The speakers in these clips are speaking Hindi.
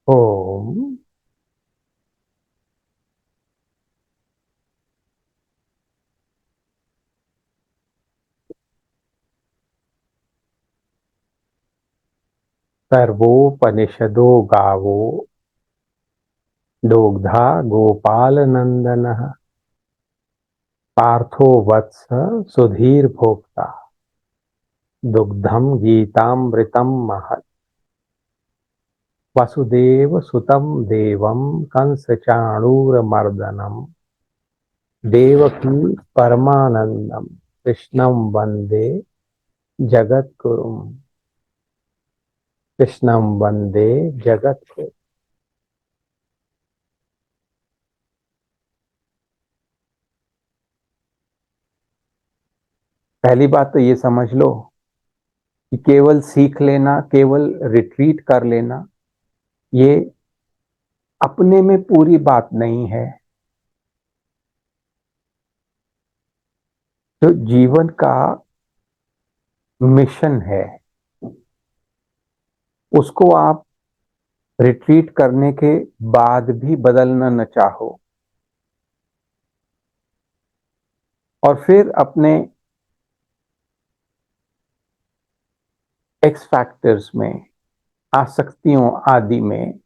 ओम सर्वोपनिषदो गावो दोग्धा गोपालनंदनः पार्थो वत्स सुधीर भोक्ता दुग्धम गीतामृतम महत् वसुदेव सुतम देवम कंस चाणूरमर्दनम देवकी परमानंदम कृष्णम वंदे जगद्गुरुम कृष्णम वंदे जगद्गुरु। पहली बात तो ये समझ लो कि केवल सीख लेना, केवल रिट्रीट कर लेना, ये अपने में पूरी बात नहीं है। जो जीवन का मिशन है उसको आप रिट्रीट करने के बाद भी बदलना न चाहो और फिर अपने एक्स फैक्टर्स में, आसक्तियों आदि में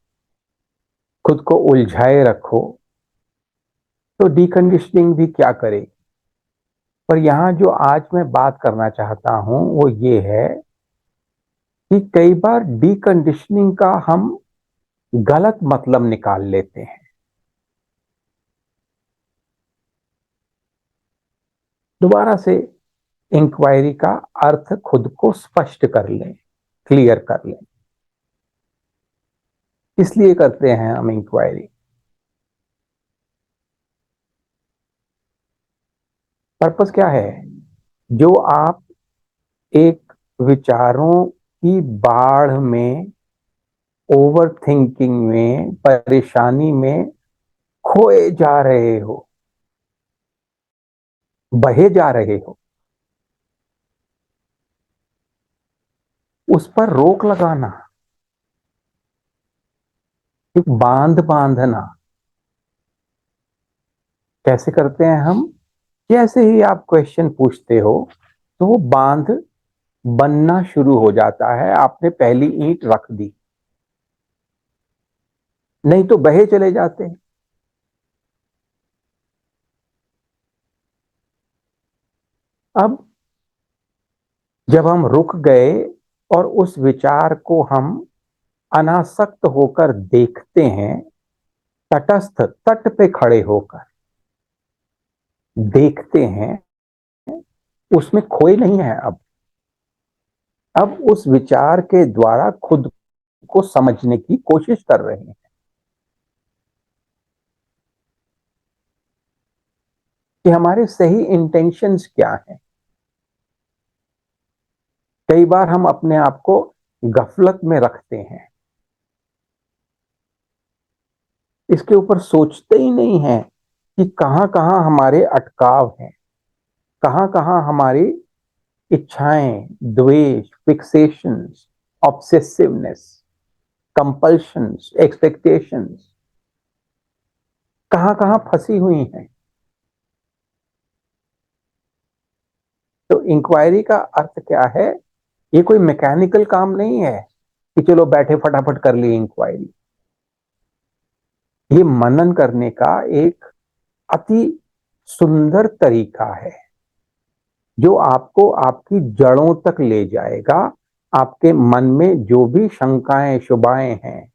खुद को उलझाए रखो, तो डीकंडीशनिंग भी क्या करे। पर यहां जो आज मैं बात करना चाहता हूं वो ये है कि कई बार डीकंडीशनिंग का हम गलत मतलब निकाल लेते हैं। दोबारा से इंक्वायरी का अर्थ खुद को स्पष्ट कर लें, क्लियर कर लें। इसलिए करते हैं हम इंक्वायरी। पर्पस क्या है? जो आप एक विचारों की बाढ़ में, ओवर थिंकिंग में, परेशानी में खोए जा रहे हो, बहे जा रहे हो, उस पर रोक लगाना, एक बांध बांधना। कैसे करते हैं हम? जैसे ही आप क्वेश्चन पूछते हो तो वो बांध बनना शुरू हो जाता है। आपने पहली ईंट रख दी, नहीं तो बहे चले जाते हैं। अब जब हम रुक गए और उस विचार को हम अनासक्त होकर देखते हैं, तटस्थ तट पे खड़े होकर देखते हैं, उसमें खोए नहीं है। अब उस विचार के द्वारा खुद को समझने की कोशिश कर रहे हैं कि हमारे सही इंटेंशंस क्या हैं। कई बार हम अपने आप को गफलत में रखते हैं, इसके ऊपर सोचते ही नहीं है कि कहां कहां हमारे अटकाव हैं, कहां कहां हमारी इच्छाएं, द्वेष, फिक्सेशंस, ऑब्सेसिवनेस, कंपल्शंस, एक्सपेक्टेशंस कहां कहां फंसी हुई हैं। तो इंक्वायरी का अर्थ क्या है? ये कोई मैकेनिकल काम नहीं है कि चलो बैठे फटाफट कर ली इंक्वायरी। ये मनन करने का एक अति सुंदर तरीका है जो आपको आपकी जड़ों तक ले जाएगा। आपके मन में जो भी शंकाएं शुभाएं हैं,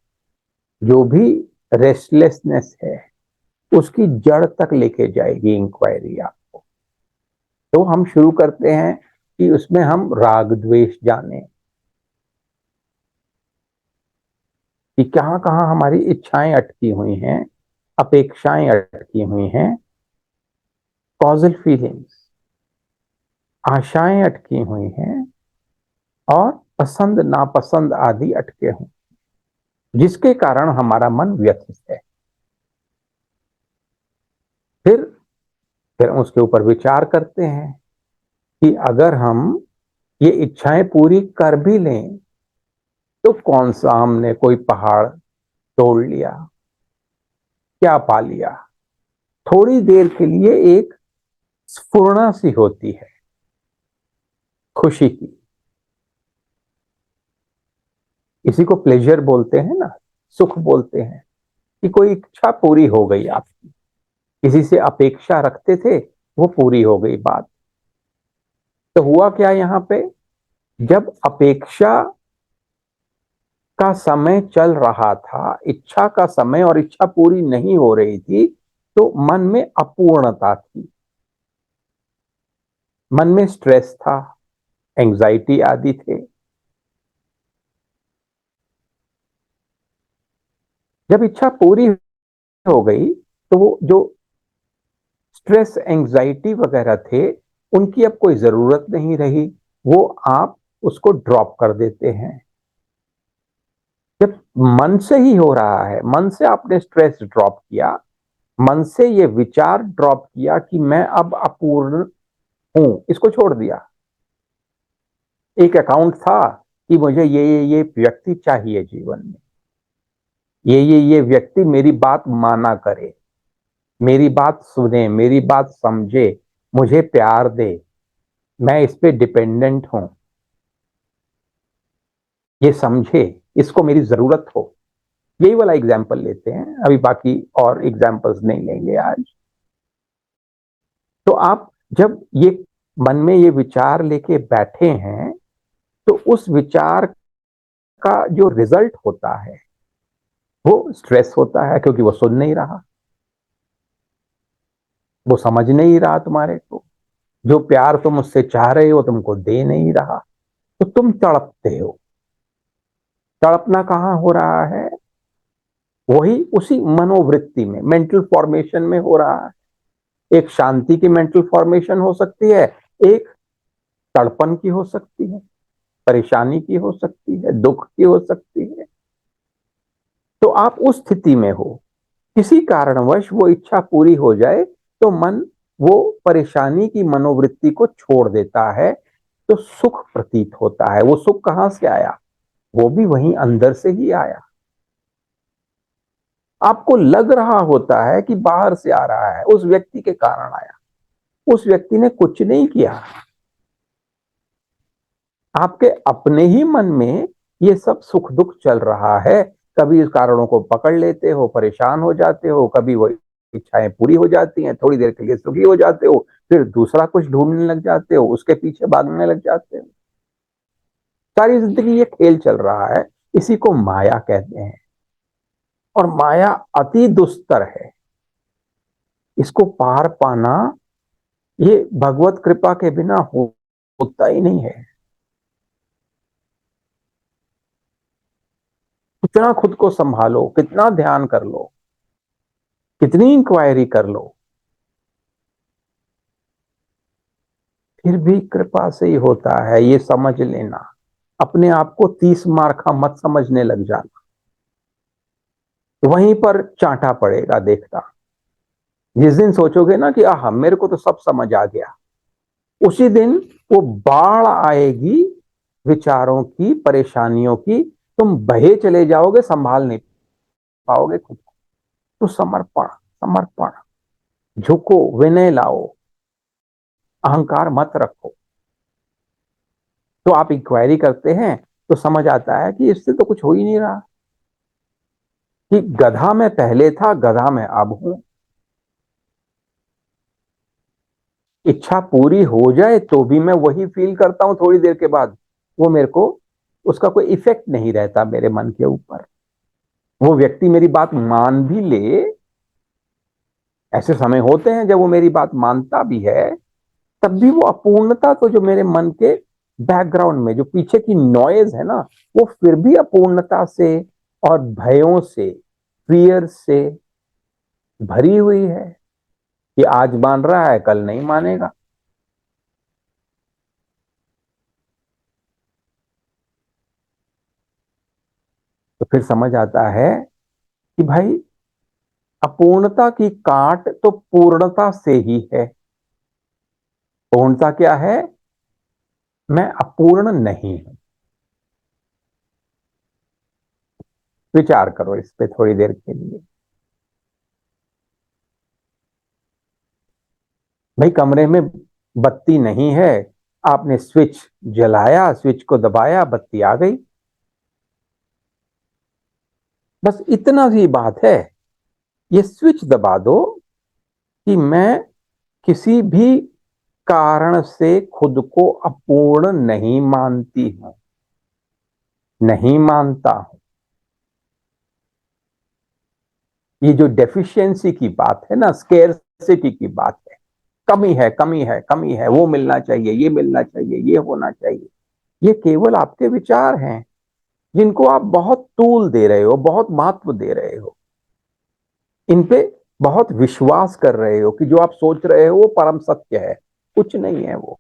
जो भी रेस्टलेसनेस है, उसकी जड़ तक लेके जाएगी इंक्वायरी आपको। तो हम शुरू करते हैं कि उसमें हम राग द्वेष जाने कि कहां कहां हमारी इच्छाएं अटकी हुई हैं, अपेक्षाएं अटकी हुई हैं, कॉजल फीलिंग्स, आशाएं अटकी हुई हैं और पसंद नापसंद आदि अटके हुए, जिसके कारण हमारा मन व्यथित है। फिर फिर उसके ऊपर विचार करते हैं कि अगर हम ये इच्छाएं पूरी कर भी लें तो कौन सा हमने कोई पहाड़ तोड़ लिया, क्या पा लिया? थोड़ी देर के लिए एक स्फुरणा सी होती है खुशी की। इसी को प्लेजर बोलते हैं ना, सुख बोलते हैं, कि कोई इच्छा पूरी हो गई आपकी, किसी से अपेक्षा रखते थे, वो पूरी हो गई बात। तो हुआ क्या यहां पे? जब अपेक्षा का समय चल रहा था, इच्छा का समय, और इच्छा पूरी नहीं हो रही थी, तो मन में अपूर्णता थी, मन में स्ट्रेस था, एंजाइटी आदि थे। जब इच्छा पूरी हो गई, तो वो जो स्ट्रेस एंजाइटी वगैरह थे, उनकी अब कोई जरूरत नहीं रही, वो आप उसको ड्रॉप कर देते हैं। जब मन से ही हो रहा है, मन से आपने स्ट्रेस ड्रॉप किया, मन से ये विचार ड्रॉप किया कि मैं अब अपूर्ण हूं, इसको छोड़ दिया। एक अकाउंट था कि मुझे ये व्यक्ति चाहिए जीवन में, ये व्यक्ति मेरी बात माना करे, मेरी बात सुने, मेरी बात समझे, मुझे प्यार दे, मैं इस पे डिपेंडेंट हूं, ये समझे, इसको मेरी जरूरत हो। यही वाला एग्जाम्पल लेते हैं, अभी बाकी और एग्जाम्पल्स नहीं लेंगे आज। तो आप जब ये मन में ये विचार लेके बैठे हैं, तो उस विचार का जो रिजल्ट होता है वो स्ट्रेस होता है, क्योंकि वो सुन नहीं रहा, वो समझ नहीं रहा तुम्हारे को, जो प्यार तुम उससे चाह रहे हो तुमको दे नहीं रहा, तो तुम तड़पते हो। तड़पना कहां हो रहा है? वही उसी मनोवृत्ति में, मेंटल फॉर्मेशन में हो रहा है। एक शांति की मेंटल फॉर्मेशन हो सकती है, एक तड़पन की हो सकती है, परेशानी की हो सकती है, दुख की हो सकती है। तो आप उस स्थिति में हो, किसी कारणवश वो इच्छा पूरी हो जाए, तो मन वो परेशानी की मनोवृत्ति को छोड़ देता है, तो सुख प्रतीत होता है। वो सुख कहां से आया? वो भी वहीं अंदर से ही आया। आपको लग रहा होता है कि बाहर से आ रहा है, उस व्यक्ति के कारण आया, उस व्यक्ति ने कुछ नहीं किया। आपके अपने ही मन में ये सब सुख दुख चल रहा है। कभी इस कारणों को पकड़ लेते हो, परेशान हो जाते हो, कभी वो इच्छाएं पूरी हो जाती हैं, थोड़ी देर के लिए सुखी हो जाते हो, फिर दूसरा कुछ ढूंढने लग जाते हो, उसके पीछे भागने लग जाते हो। सारी जिंदगी ये खेल चल रहा है, इसी को माया कहते हैं। और माया अति दुस्तर है, इसको पार पाना ये भगवत कृपा के बिना होता ही नहीं है। कितना खुद को संभालो, कितना ध्यान कर लो, कितनी इंक्वायरी कर लो, फिर भी कृपा से ही होता है, ये समझ लेना। अपने आप को 30 मार का मत समझने लग जाना, वहीं पर चांटा पड़ेगा देखता। जिस दिन सोचोगे ना कि आह मेरे को तो सब समझ आ गया, उसी दिन वो बाढ़ आएगी विचारों की, परेशानियों की, तुम बहे चले जाओगे, संभाल नहीं पाओगे खुद को। तो समर्पण, समर्पण, झुको, विनय लाओ, अहंकार मत रखो। तो आप इंक्वायरी करते हैं तो समझ आता है कि इससे तो कुछ हो ही नहीं रहा, कि गधा मैं पहले था, गधा मैं अब हूं। इच्छा पूरी हो जाए तो भी मैं वही फील करता हूं थोड़ी देर के बाद, वो मेरे को, उसका कोई इफेक्ट नहीं रहता मेरे मन के ऊपर। वो व्यक्ति मेरी बात मान भी ले, ऐसे समय होते हैं जब वो मेरी बात मानता भी है, तब भी वो अपूर्णता, तो जो मेरे मन के बैकग्राउंड में जो पीछे की नॉइज है ना, वो फिर भी अपूर्णता से और भयों से, फियर से भरी हुई है, कि आज मान रहा है कल नहीं मानेगा। तो फिर समझ आता है कि भाई अपूर्णता की काट तो पूर्णता से ही है। पूर्णता क्या है? मैं अपूर्ण नहीं हूं। विचार करो इस पे थोड़ी देर के लिए। भाई कमरे में बत्ती नहीं है, आपने स्विच जलाया, स्विच को दबाया, बत्ती आ गई। बस इतना सी बात है। ये स्विच दबा दो कि मैं किसी भी कारण से खुद को अपूर्ण नहीं मानती हूं, नहीं मानता हूं। ये जो डेफिशिएंसी की बात है ना, स्केर्सिटी की बात है, कमी है, कमी है, कमी है, वो मिलना चाहिए, ये मिलना चाहिए, ये होना चाहिए, ये केवल आपके विचार हैं जिनको आप बहुत तूल दे रहे हो, बहुत महत्व दे रहे हो, इन पे बहुत विश्वास कर रहे हो कि जो आप सोच रहे हो वो परम सत्य है। कुछ नहीं है वो।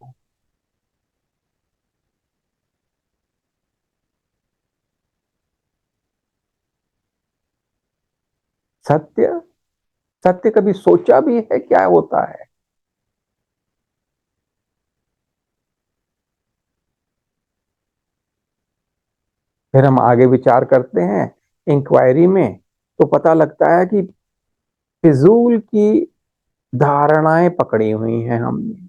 सत्य, सत्य कभी सोचा भी है क्या होता है? फिर हम आगे विचार करते हैं इंक्वायरी में, तो पता लगता है कि फिजूल की धारणाएं पकड़ी हुई हैं हमने,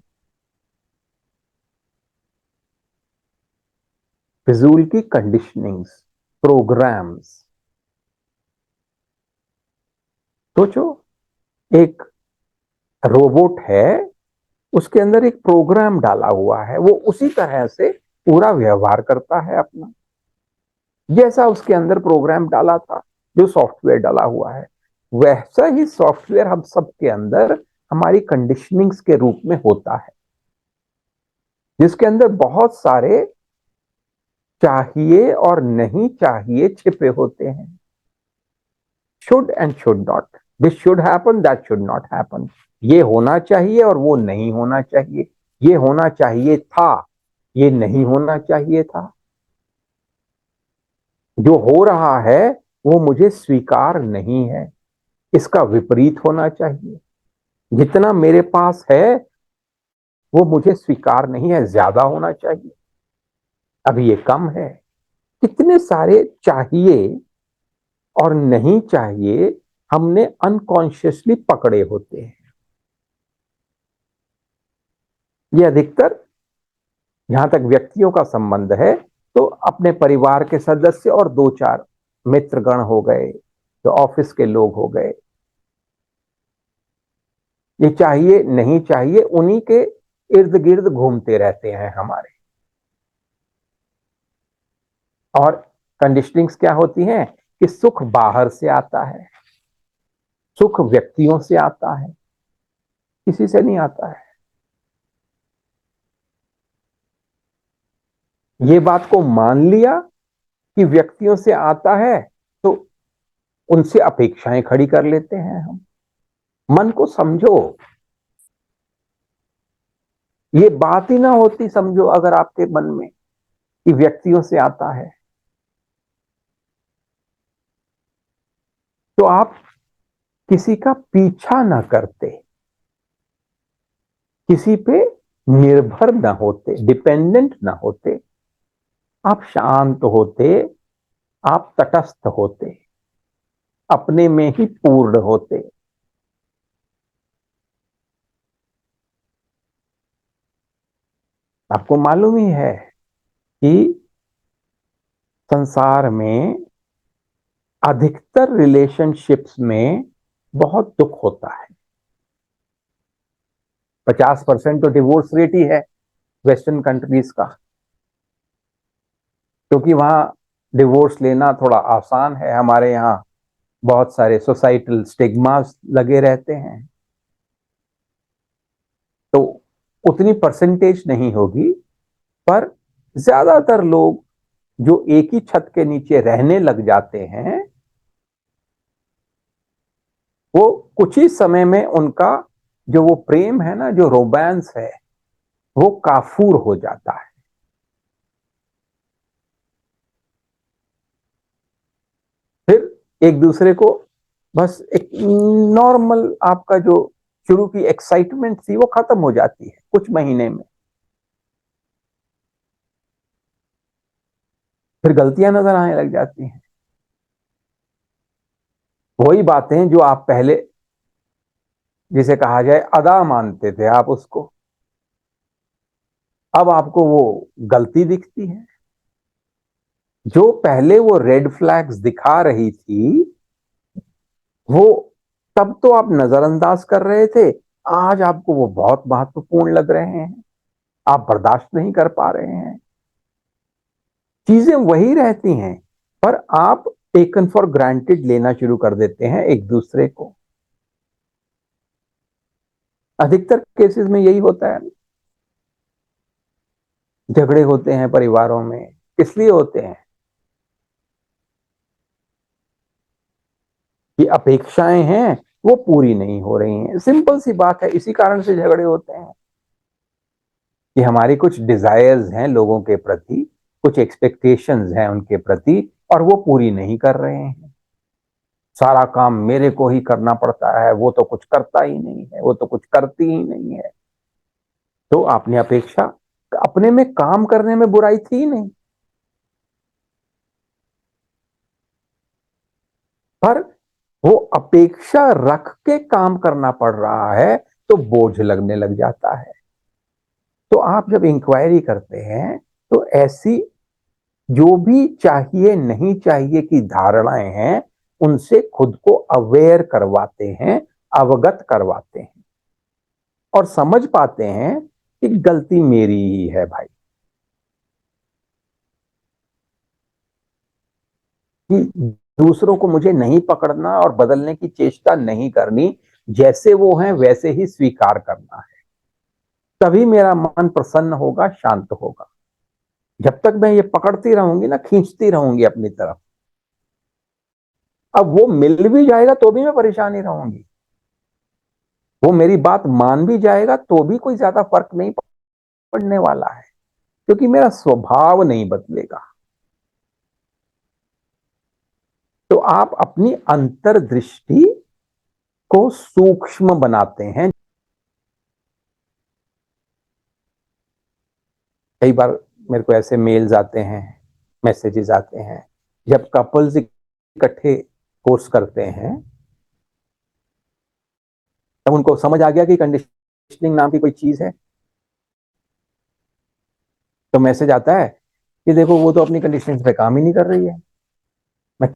फिजूल की कंडीशनिंग्स, प्रोग्राम्स। सोचो, एक रोबोट है, उसके अंदर एक प्रोग्राम डाला हुआ है, वो उसी तरह से पूरा व्यवहार करता है अपना, जैसा उसके अंदर प्रोग्राम डाला था, जो सॉफ्टवेयर डाला हुआ है। वैसा ही सॉफ्टवेयर हम सबके अंदर हमारी कंडीशनिंग्स के रूप में होता है, जिसके अंदर बहुत सारे चाहिए और नहीं चाहिए छिपे होते हैं। Should and should not, this should happen, that should not happen, ये होना चाहिए और वो नहीं होना चाहिए, ये होना चाहिए था, ये नहीं होना चाहिए था, जो हो रहा है वो मुझे स्वीकार नहीं है, इसका विपरीत होना चाहिए, जितना मेरे पास है वो मुझे स्वीकार नहीं है, ज्यादा होना चाहिए, अभी ये कम है। कितने सारे चाहिए और नहीं चाहिए हमने अनकॉन्शियसली पकड़े होते हैं। ये अधिकतर, जहां तक व्यक्तियों का संबंध है, तो अपने परिवार के सदस्य और दो चार मित्रगण हो गए, तो ऑफिस के लोग हो गए, ये चाहिए नहीं चाहिए उन्हीं के इर्द गिर्द घूमते रहते हैं हमारे। और कंडीशनिंग्स क्या होती हैं कि सुख बाहर से आता है, सुख व्यक्तियों से आता है, किसी से नहीं आता है। ये बात को मान लिया कि व्यक्तियों से आता है, तो उनसे अपेक्षाएं खड़ी कर लेते हैं हम। मन को समझो, ये बात ही ना होती समझो अगर आपके मन में कि व्यक्तियों से आता है, तो आप किसी का पीछा ना करते, किसी पे निर्भर ना होते, डिपेंडेंट ना होते, आप शांत होते, आप तटस्थ होते, अपने में ही पूर्ण होते। आपको मालूम ही है कि संसार में अधिकतर रिलेशनशिप्स में बहुत दुख होता है। 50% तो डिवोर्स रेट ही है वेस्टर्न कंट्रीज का, क्योंकि वहां डिवोर्स लेना थोड़ा आसान है। हमारे यहाँ बहुत सारे सोसाइटल स्टिग्मास लगे रहते हैं, तो उतनी परसेंटेज नहीं होगी, पर ज्यादातर लोग जो एक ही छत के नीचे रहने लग जाते हैं, वो कुछ ही समय में उनका जो वो प्रेम है ना, जो रोमांस है, वो काफूर हो जाता है। फिर एक दूसरे को बस एक नॉर्मल, आपका जो शुरू की एक्साइटमेंट थी वो खत्म हो जाती है कुछ महीने में। फिर गलतियां नजर आने लग जाती हैं। वही बातें जो आप पहले, जिसे कहा जाए अदा मानते थे आप उसको, अब आपको वो गलती दिखती है। जो पहले वो रेड फ्लैग्स दिखा रही थी, वो तब तो आप नजरअंदाज कर रहे थे, आज आपको वो बहुत महत्वपूर्ण लग रहे हैं, आप बर्दाश्त नहीं कर पा रहे हैं। चीजें वही रहती हैं, पर आप टेकन फॉर ग्रांटेड लेना शुरू कर देते हैं एक दूसरे को। अधिकतर केसेस में यही होता है। झगड़े होते हैं परिवारों में, किस लिए होते हैं? कि अपेक्षाएं हैं वो पूरी नहीं हो रही हैं, सिंपल सी बात है। इसी कारण से झगड़े होते हैं कि हमारी कुछ डिजायर्स हैं लोगों के प्रति, कुछ एक्सपेक्टेशंस हैं उनके प्रति, और वो पूरी नहीं कर रहे हैं। सारा काम मेरे को ही करना पड़ता है, वो तो कुछ करता ही नहीं है, वो तो कुछ करती ही नहीं है। तो आपने अपेक्षा, अपने में काम करने में बुराई थी ही नहीं, पर वो अपेक्षा रख के काम करना पड़ रहा है तो बोझ लगने लग जाता है। तो आप जब इंक्वायरी करते हैं तो ऐसी जो भी चाहिए नहीं चाहिए की धारणाएं हैं, उनसे खुद को अवेयर करवाते हैं, अवगत करवाते हैं, और समझ पाते हैं कि गलती मेरी ही है भाई, कि दूसरों को मुझे नहीं पकड़ना और बदलने की चेष्टा नहीं करनी, जैसे वो हैं वैसे ही स्वीकार करना है। तभी मेरा मन प्रसन्न होगा, शांत होगा। जब तक मैं ये पकड़ती रहूंगी ना, खींचती रहूंगी अपनी तरफ, अब वो मिल भी जाएगा तो भी मैं परेशानी रहूंगी, वो मेरी बात मान भी जाएगा तो भी कोई ज्यादा फर्क नहीं पड़ने वाला है, क्योंकि मेरा स्वभाव नहीं बदलेगा। तो आप अपनी अंतर्दृष्टि को सूक्ष्म बनाते हैं। कई बार मेरे को ऐसे मेल्स आते हैं, मैसेजेस आते हैं, जब कपल्स इकट्ठे कोर्स करते हैं, तब उनको समझ आ गया कि कंडीशनिंग नाम की कोई चीज है। तो मैसेज आता है कि देखो वो तो अपनी कंडीशनिंग पे काम ही नहीं कर रही है। मैं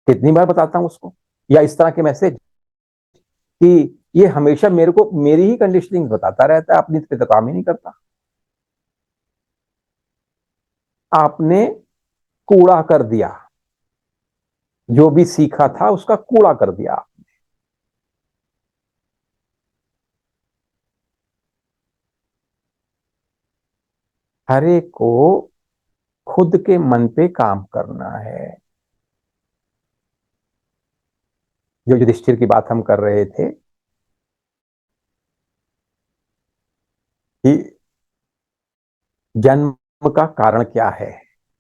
कितनी बार बताता हूं उसको, या इस तरह के मैसेज कि ये हमेशा मेरे को मेरी ही कंडीशनिंग बताता रहता है, अपनी पे तो काम ही नहीं करता। आपने कूड़ा कर दिया, जो भी सीखा था उसका कूड़ा कर दिया। हर एक को खुद के मन पे काम करना है। जो युधिष्ठिर की बात हम कर रहे थे कि जन्म का कारण क्या है,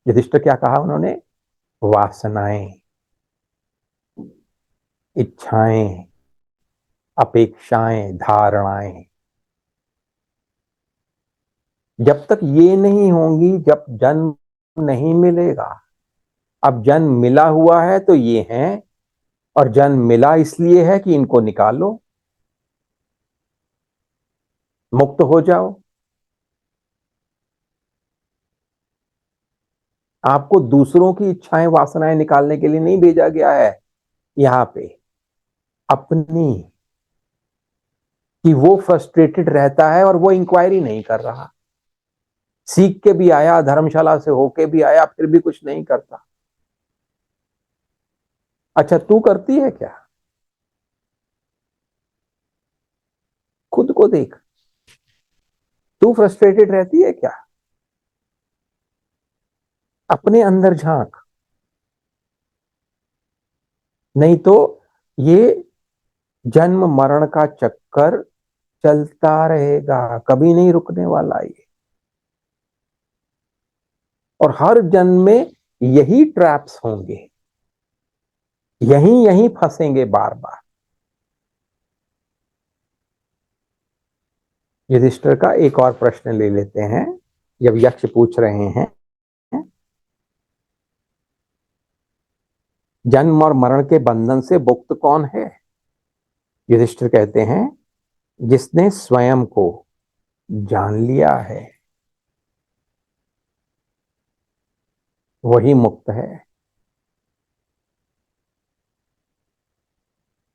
युधिष्ठिर क्या कहा उन्होंने? वासनाएं, इच्छाएं, अपेक्षाएं, धारणाएं। जब तक ये नहीं होंगी, जब जन्म नहीं मिलेगा। अब जन्म मिला हुआ है तो ये है, और जन्म मिला इसलिए है कि इनको निकालो, मुक्त हो जाओ। आपको दूसरों की इच्छाएं वासनाएं निकालने के लिए नहीं भेजा गया है यहां पे, अपनी, कि वो फ्रस्ट्रेटेड रहता है और वो इंक्वायरी नहीं कर रहा, सीख के भी आया, धर्मशाला से होके भी आया, फिर भी कुछ नहीं करता। अच्छा, तू करती है क्या? खुद को देख, तू फ्रस्ट्रेटेड रहती है क्या? अपने अंदर झांक, नहीं तो ये जन्म मरण का चक्कर चलता रहेगा, कभी नहीं रुकने वाला ये। और हर जन्म में यही ट्रैप्स होंगे, यहीं यहीं फंसेंगे बार बार। युधिष्ठिर का एक और प्रश्न ले लेते हैं। जब यक्ष पूछ रहे हैं, जन्म और मरण के बंधन से मुक्त कौन है? युधिष्ठिर कहते हैं जिसने स्वयं को जान लिया है वही मुक्त है।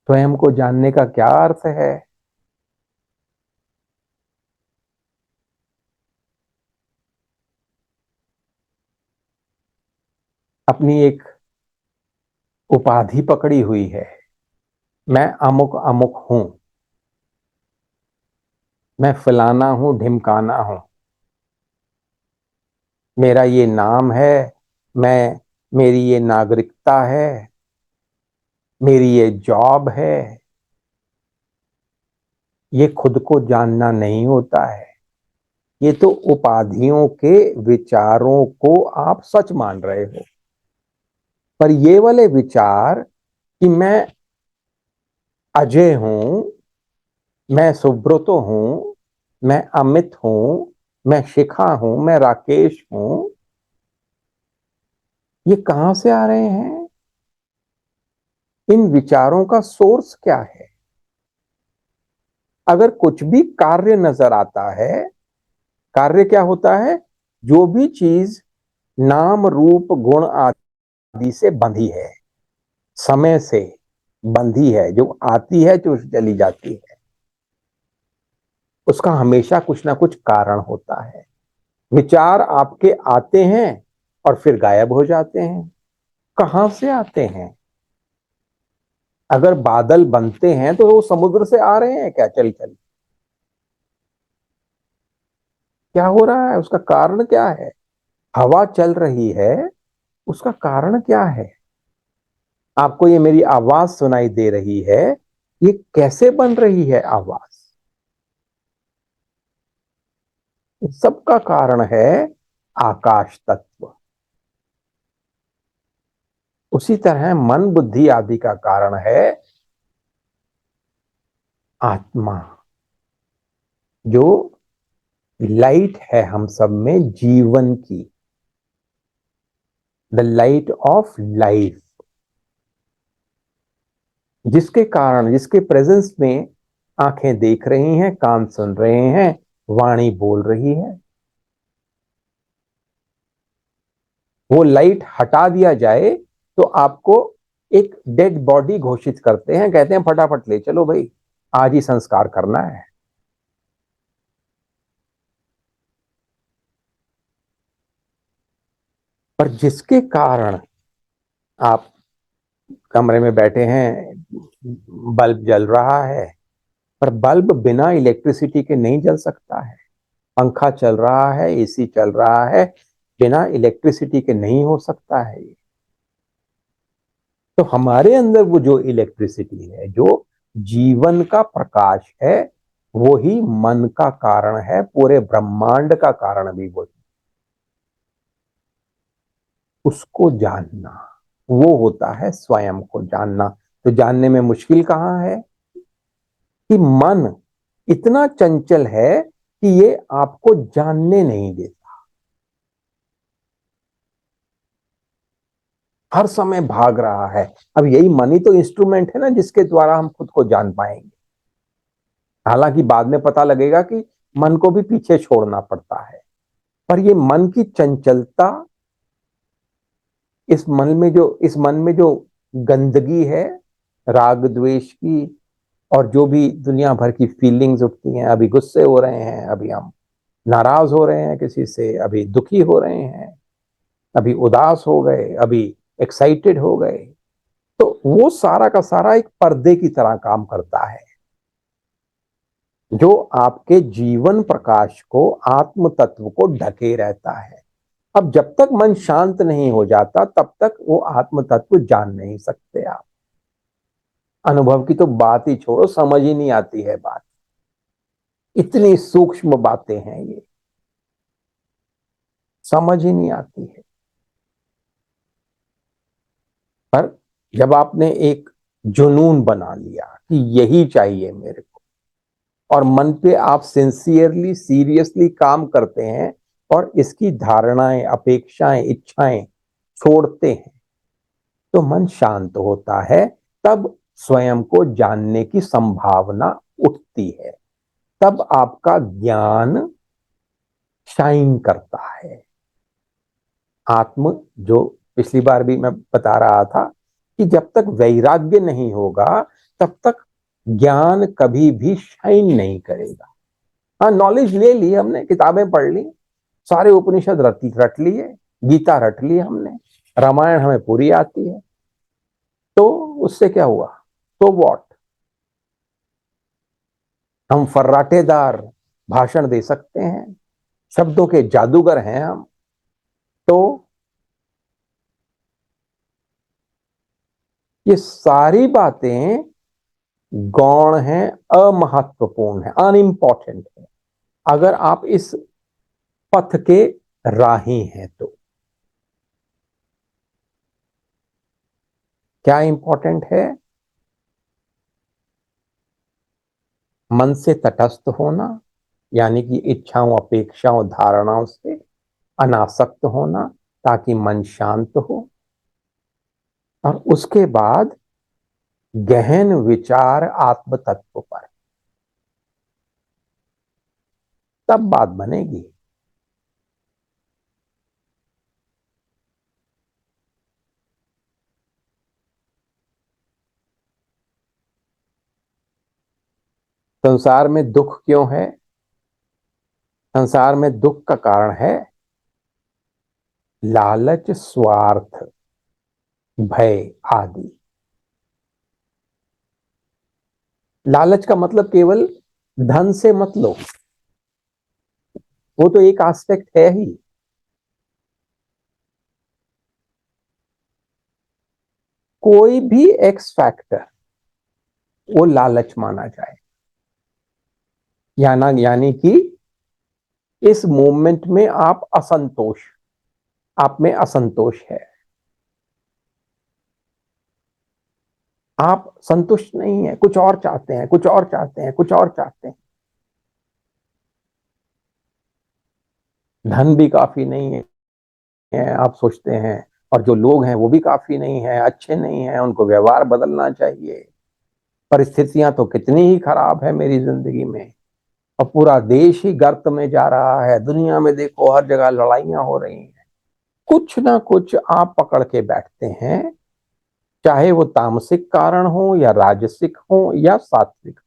स्वयं को जानने का क्या अर्थ है? अपनी एक उपाधि पकड़ी हुई है, मैं अमुक अमुक हूं, मैं फलाना हूं, ढिमकाना हूं, मेरा ये नाम है, मैं, मेरी ये नागरिकता है, मेरी ये जॉब है। ये खुद को जानना नहीं होता है। ये तो उपाधियों के विचारों को आप सच मान रहे हो। पर ये वाले विचार कि मैं अजय हूं, मैं सुब्रतो हूं, मैं अमित हूं, मैं शिखा हूं, मैं राकेश हूं, ये कहां से आ रहे हैं? इन विचारों का सोर्स क्या है? अगर कुछ भी कार्य नजर आता है, कार्य क्या होता है? जो भी चीज नाम रूप गुण आदि से बंधी है, समय से बंधी है, जो आती है जो चली जाती है, उसका हमेशा कुछ ना कुछ कारण होता है। विचार आपके आते हैं और फिर गायब हो जाते हैं। कहां से आते हैं? अगर बादल बनते हैं तो वो समुद्र से आ रहे हैं क्या चल चल? क्या हो रहा है? उसका कारण क्या है? हवा चल रही है, उसका कारण क्या है? आपको ये मेरी आवाज सुनाई दे रही है, ये कैसे बन रही है आवाज? सबका कारण है आकाश तत्व। उसी तरह मन बुद्धि आदि का कारण है आत्मा, जो लाइट है हम सब में जीवन की, द लाइट ऑफ लाइफ, जिसके कारण, जिसके प्रेजेंस में आंखें देख रही हैं, कान सुन रहे हैं, वाणी बोल रही है। वो लाइट हटा दिया जाए तो आपको एक डेड बॉडी घोषित करते हैं, कहते हैं फटाफट ले चलो भाई, आज ही संस्कार करना है। पर जिसके कारण आप कमरे में बैठे हैं, बल्ब जल रहा है, पर बल्ब बिना इलेक्ट्रिसिटी के नहीं जल सकता है। पंखा चल रहा है, एसी चल रहा है, बिना इलेक्ट्रिसिटी के नहीं हो सकता है ये। तो हमारे अंदर वो जो इलेक्ट्रिसिटी है, जो जीवन का प्रकाश है, वो ही मन का कारण है, पूरे ब्रह्मांड का कारण भी वही। उसको जानना, वो होता है स्वयं को जानना। तो जानने में मुश्किल कहां है? कि मन इतना चंचल है कि ये आपको जानने नहीं देता। हर समय भाग रहा है। अब यही मन ही तो इंस्ट्रूमेंट है ना, जिसके द्वारा हम खुद को जान पाएंगे। हालांकि बाद में पता लगेगा कि मन को भी पीछे छोड़ना पड़ता है। पर ये मन की चंचलता, इस मन में जो गंदगी है, राग द्वेष की, और जो भी दुनिया भर की फीलिंग्स उठती हैं, अभी गुस्से हो रहे हैं, अभी हम नाराज हो रहे हैं किसी से, अभी दुखी हो रहे हैं, अभी उदास हो गए, अभी एक्साइटेड हो गए, तो वो सारा का सारा एक पर्दे की तरह काम करता है, जो आपके जीवन प्रकाश को, आत्म तत्व को ढके रहता है। अब जब तक मन शांत नहीं हो जाता, तब तक वो आत्म तत्व जान नहीं सकते आप। अनुभव की तो बात ही छोड़ो, समझ ही नहीं आती है बात। इतनी सूक्ष्म बातें हैं ये, समझ ही नहीं आती है। पर जब आपने एक जुनून बना लिया कि यही चाहिए मेरे को, और मन पे आप सिंसियरली, सीरियसली काम करते हैं, और इसकी धारणाएं, अपेक्षाएं, इच्छाएं छोड़ते हैं, तो मन शांत होता है, तब स्वयं को जानने की संभावना उठती है, तब आपका ज्ञान शाइन करता है। आत्म, जो पिछली बार भी मैं बता रहा था कि जब तक वैराग्य नहीं होगा तब तक ज्ञान कभी भी शाइन नहीं करेगा। हाँ, नॉलेज ले ली हमने, किताबें पढ़ ली, सारे उपनिषद रट लिए, गीता रट ली हमने, रामायण हमें पूरी आती है, तो उससे क्या हुआ? तो व्हाट? हम फर्राटेदार भाषण दे सकते हैं, शब्दों के जादूगर हैं हम, तो ये सारी बातें गौण हैं, अमहत्वपूर्ण है, अनइम्पॉर्टेंट है, अगर आप इस पथ के राही हैं तो। क्या इंपॉर्टेंट है? मन से तटस्थ होना, यानी कि इच्छाओं, अपेक्षाओं, धारणाओं से अनासक्त होना, ताकि मन शांत हो, और उसके बाद गहन विचार आत्म तत्व पर, तब बात बनेगी। संसार में दुख क्यों है? संसार में दुख का कारण है लालच, स्वार्थ, भय आदि। लालच का मतलब केवल धन से मत लो, वो तो एक एस्पेक्ट है ही। कोई भी एक्स फैक्टर वो लालच माना जाए, यानी कि इस मोमेंट में आप असंतोष, आप में असंतोष है, आप संतुष्ट नहीं है, कुछ और चाहते हैं, कुछ और चाहते हैं, कुछ और चाहते हैं। धन भी काफी नहीं है आप सोचते हैं, और जो लोग हैं वो भी काफी नहीं है, अच्छे नहीं है, उनको व्यवहार बदलना चाहिए। परिस्थितियां तो कितनी ही खराब है मेरी जिंदगी में, और पूरा देश ही गर्त में जा रहा है, दुनिया में देखो हर जगह लड़ाइयां हो रही हैं। कुछ ना कुछ आप पकड़ के बैठते हैं, चाहे वो तामसिक कारण हो या राजसिक हो या सात्विक,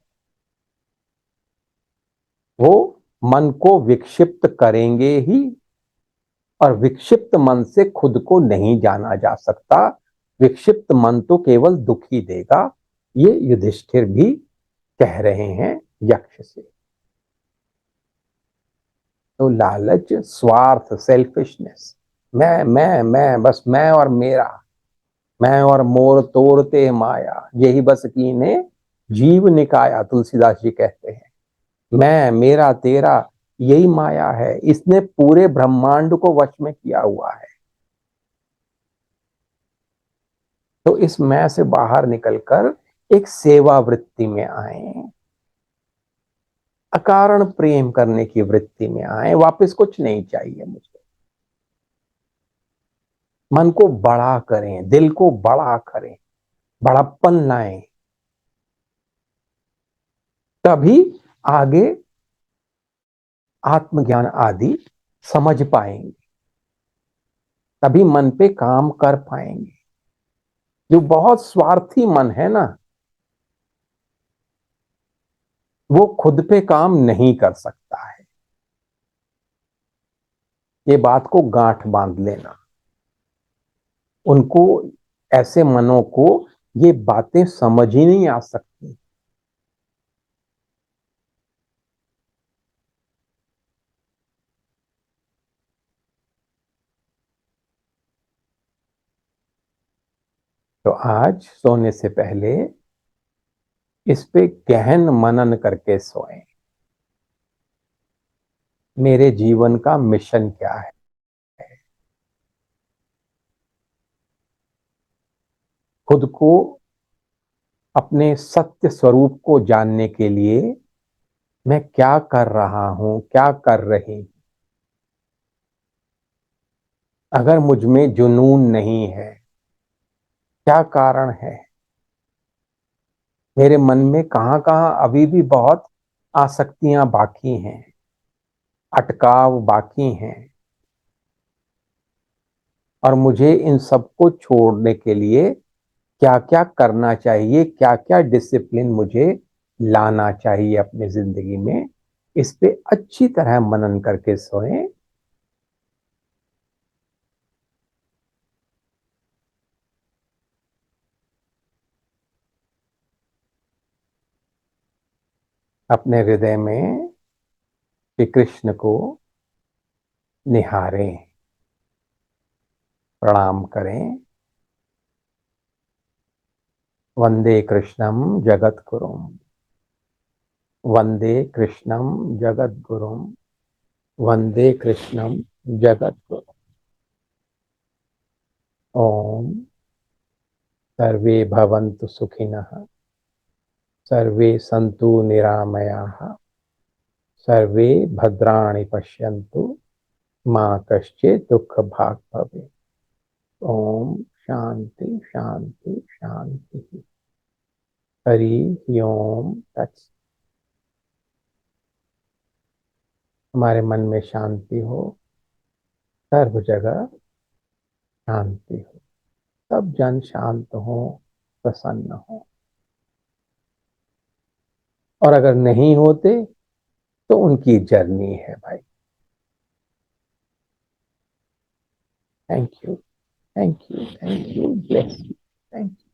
वो मन को विक्षिप्त करेंगे ही, और विक्षिप्त मन से खुद को नहीं जाना जा सकता। विक्षिप्त मन तो केवल दुख ही देगा, ये युधिष्ठिर भी कह रहे हैं यक्ष से। तो लालच, स्वार्थ, सेल्फिशनेस, मैं बस मैं और मेरा, मैं और मोर तोड़ते माया, यही बस कीने जीव निकाया, तुलसीदास जी कहते हैं। मैं, मेरा, तेरा, यही माया है, इसने पूरे ब्रह्मांड को वश में किया हुआ है। तो इस मैं से बाहर निकलकर एक सेवा वृत्ति में आए, अकारण प्रेम करने की वृत्ति में आए, वापस कुछ नहीं चाहिए मुझे। मन को बड़ा करें, दिल को बड़ा करें, बड़प्पन लाएं, तभी आगे आत्मज्ञान आदि समझ पाएंगे, तभी मन पे काम कर पाएंगे। जो बहुत स्वार्थी मन है ना, वो खुद पे काम नहीं कर सकता है। ये बात को गांठ बांध लेना, उनको, ऐसे मनों को ये बातें समझ ही नहीं आ सकती। तो आज सोने से पहले इस पे गहन मनन करके सोएं। मेरे जीवन का मिशन क्या है? खुद को, अपने सत्य स्वरूप को जानने के लिए मैं क्या कर रहा हूं, क्या कर रही हूं? अगर मुझ में जुनून नहीं है, क्या कारण है? मेरे मन में कहां कहां अभी भी बहुत आसक्तियां बाकी हैं, अटकाव बाकी हैं, और मुझे इन सबको छोड़ने के लिए क्या क्या करना चाहिए, क्या क्या डिसिप्लिन मुझे लाना चाहिए अपनी जिंदगी में, इस पे अच्छी तरह मनन करके सोएं। अपने हृदय में श्री कृष्ण को निहारें, प्रणाम करें। वंदे कृष्णम जगद्गुरुम, वंदे कृष्णम जगद्गुरुम, वंदे कृष्णम जगद्गुरुम। ओम सर्वे भवन्तु सुखिनः, सर्वे सन्तु निरामयाः, सर्वे भद्राणि पश्यन्तु, मां कश्चित् दुःख भाग् भवेत्। ओम शांति शांति शांति। हरि ओम तत्सत। हमारे मन में शांति हो, सर्व जगह शांति हो, सब जन शांत हो, प्रसन्न हो। और अगर नहीं होते तो उनकी जर्नी है भाई। Thank you, thank you, thank you, bless you, thank you.